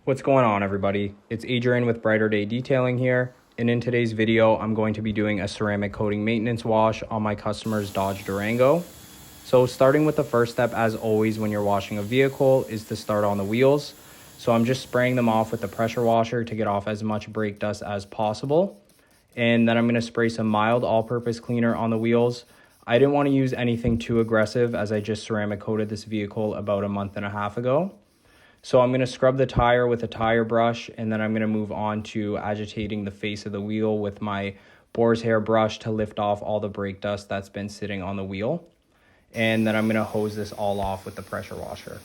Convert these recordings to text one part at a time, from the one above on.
What's going on, everybody? It's Adrian with Brighter Day Detailing here, and in today's video I'm going to be doing a ceramic coating maintenance wash on my customer's Dodge Durango. So starting with the first step, as always when you're washing a vehicle, is to start on the wheels. So I'm just spraying them off with the pressure washer to get off as much brake dust as possible, and then I'm going to spray some mild all-purpose cleaner on the wheels. I didn't want to use anything too aggressive as I just ceramic coated this vehicle about a month and a half ago. So I'm going to scrub the tire with a tire brush, and then I'm going to move on to agitating the face of the wheel with my boar's hair brush to lift off all the brake dust that's been sitting on the wheel. And then I'm going to hose this all off with the pressure washer.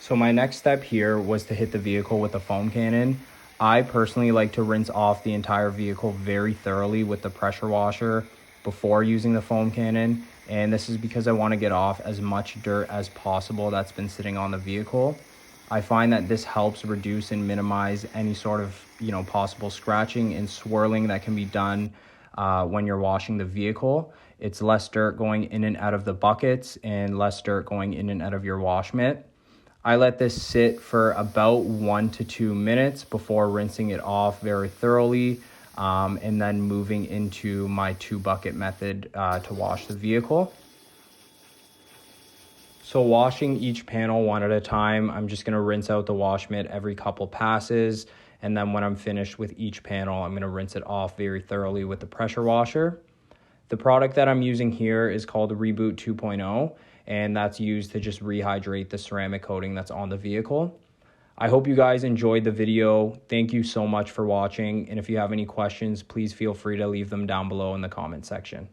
So my next step here was to hit the vehicle with a foam cannon. I personally like to rinse off the entire vehicle very thoroughly with the pressure washer before using the foam cannon. And this is because I want to get off as much dirt as possible that's been sitting on the vehicle. I find that this helps reduce and minimize any sort of, possible scratching and swirling that can be done when you're washing the vehicle. It's less dirt going in and out of the buckets and less dirt going in and out of your wash mitt. I let this sit for about 1 to 2 minutes before rinsing it off very thoroughly. And then moving into my 2-bucket method to wash the vehicle. So washing each panel one at a time, I'm just going to rinse out the wash mitt every couple passes. And then when I'm finished with each panel, I'm going to rinse it off very thoroughly with the pressure washer. The product that I'm using here is called Reboot 2.0, and that's used to just rehydrate the ceramic coating that's on the vehicle. I hope you guys enjoyed the video. Thank you so much for watching. And if you have any questions, please feel free to leave them down below in the comment section.